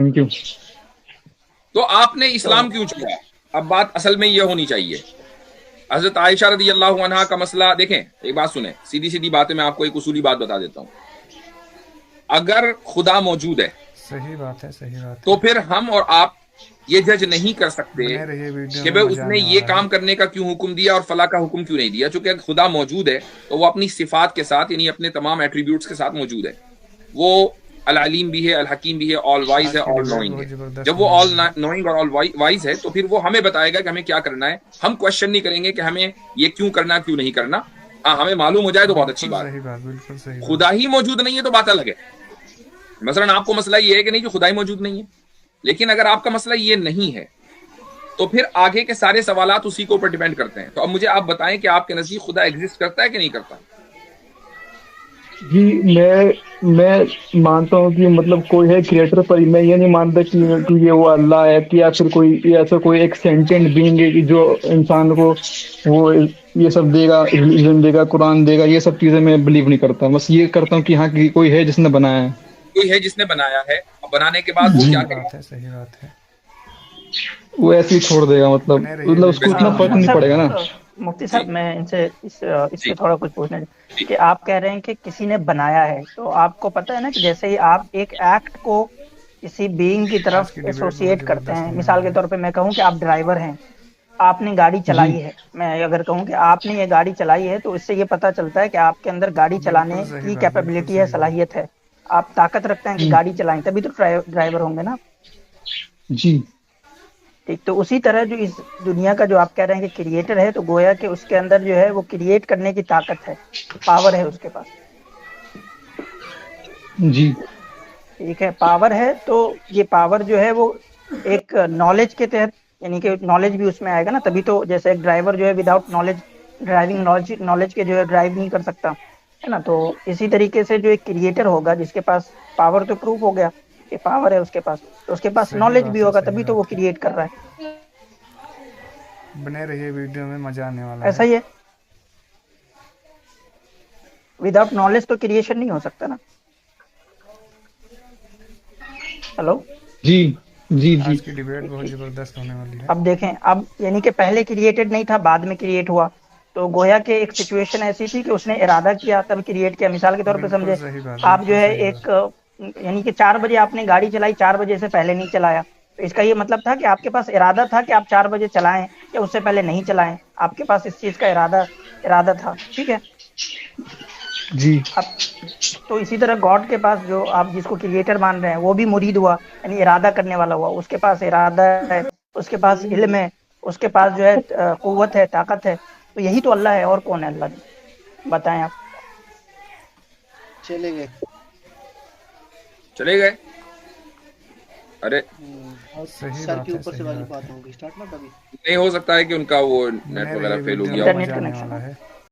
Thank you. तो आपने तो इस्लाम क्यों चुना? अब बात असल में यह होनी चाहिए। हजरत आयशा रदी अल्लाह अन्हा का मसला देखें, एक बात सुने, सीधी सीधी बात है, मैं आपको एक उसूली बात बता देता हूं। अगर खुदा मौजूद है सही बात है, सही बात तो है। फिर हम और आप ये जज नहीं कर सकते बने रहिए, वीडियो कि में भाई मजा उसने आने ये वाला है। काम करने का क्यों हुक्म दिया और फला का हुक्म क्यों नहीं दिया। चूंकि अगर खुदा मौजूद है तो वो अपनी सिफात के साथ, यानी अपने तमाम एट्रीब्यूट्स के साथ मौजूद है। वो अल अलीम भी है, अल हकीम भी है, ऑल वाइज आज है, की ऑल डिबेट नोइंग बहुत है। ज़बरदस्त जब वो होने ऑल वाली है। नोइंग और ऑल वाइज है तो फिर वो हमें बताएगा कि हमें क्या करना है। हम क्वेश्चन नहीं करेंगे कि हमें ये क्यों करना, क्यों नहीं करना। हाँ, हमें मालूम हो जाए तो बहुत अच्छी बिल्कुल बात है। सही बात, बिल्कुल सही बात। खुदा ही मौजूद नहीं है तो बात अलग है। मसलन आपको मसला ये है कि नहीं, जो खुदा ही मौजूद नहीं है। लेकिन अगर आपका मसला ये नहीं है तो फिर आगे के सारे सवालात उसी के ऊपर डिपेंड करते हैं। तो अब मुझे आप बताएं कि आपके नजदीक खुदा एग्जिस्ट करता है कि नहीं करता? जी, मैं मानता हूँ कि मतलब कोई है क्रिएटर, पर मैं ये नहीं मानता कि ये वो अल्लाह है, कि या फिर कोई ऐसा कोई एक सेंटेंट बीइंग है कि जो इंसान को वो ये सब देगा, रिलीजन देगा, कुरान देगा। ये सब चीजें मैं बिलीव नहीं करता। बस ये करता हूँ कि हाँ, कि कोई है जिसने बनाया है। कोई है जिसने बनाया है, और बनाने के बाद वो जी, क्या सही करेगा? बात है, सही बात है। वो ऐसे ही छोड़ देगा। मतलब बने रहिए, उसको वीडियो में इतना फर्क मजा नहीं आने पड़ेगा वाला ना। है। मुफ्ती जी साहब, मैं इनसे इस जी पे थोड़ा कुछ पूछना है जी कि आप कह रहे हैं कि किसी ने बनाया है, तो आपको पता है ना कि जैसे ही आप एक एक्ट को किसी बीइंग की आज तरफ की डिबेट बहुत एसोसिएट करते ज़बरदस्त हैं, होने मिसाल वाली के है। तौर पे मैं कहूँ कि आप ड्राइवर हैं, आपने गाड़ी जी, चलाई है। मैं अगर कहूँ कि आपने ये गाड़ी चलाई है, तो इससे ये पता चलता है कि आपके अंदर गाड़ी चलाने बिल्कुल सही की बात, बिल्कुल कैपेबिलिटी है, सही बात। सलाहियत है। आप ताकत रखते हैं कि जी, गाड़ी चलाएं, तभी तो ड्राइवर होंगे ना। जी, ठीक, तो उसी तरह जो इस दुनिया का जो आप कह रहे हैं कि क्रिएटर है, तो गोया कि उसके अंदर जो है वो क्रिएट करने की ताकत है, पावर है उसके पास। जी, ठीक है, पावर है, तो ये पावर जो है वो एक नॉलेज के तहत, यानी कि नॉलेज भी उसमें आएगा ना। तभी तो जैसे एक ड्राइवर जो है without knowledge, driving knowledge knowledge के जो है ड्राइव नहीं कर सकता, है ना। तो इसी तरीके से जो एक क्रिएटर होगा जिसके पास पावर, तो प्रूफ हो गया कि पावर है उसके पास, तो उसके पास सही नॉलेज भी बात है, होगा, सही तभी तो वो बात है। क्रिएट कर रहा है। बने रहिए, वीडियो में मजा आने वाला ऐसा है। ही है, विदाउट नॉलेज तो क्रिएशन नहीं हो सकता ना। हेलो। जी, जी, जी, आज की डिबेट बहुत ज़बरदस्त होने वाली है। अब देखें, अब यानी कि पहले क्रिएटेड नहीं था, बाद में क्रिएट हुआ। तो गोया के एक सिचुएशन ऐसी थी कि उसने इरादा किया तब क्रिएट किया। मिसाल के तौर पे बिल्कुल समझे, सही बात, आप जो बिल्कुल है सही बात। एक यानी कि 4 बजे आपने गाड़ी चलाई, 4 बजे से पहले नहीं चलाया, तो इसका ये मतलब था कि आपके पास इरादा था कि आप 4 बजे चलाएं या उससे पहले नहीं चलाएं। आपके पास इस चीज का इरादा इरादा था, ठीक है। जी, अब तो इसी तरह गॉड के पास, जो आप जिसको क्रिएटर मान रहे हैं, वो भी मुरीद हुआ, यानी इरादा करने वाला हुआ। उसके पास इरादा है, उसके पास इल्म है, उसके पास जो है कुव्वत है, ताकत है। तो यही तो अल्लाह है, और कौन है अल्लाह जी? बताएं आप। चले गए। चले गए। अरे, और सही सर के बात है, ऊपर से सही वाली बात बात है। होगी, स्टार्ट ना कभी। नहीं हो सकता है कि उनका वो नेट बने वगैरह रहिए, फेल हो वीडियो गया में हो। इंटरनेट मजा आने कनेक्शन वाला हो। है।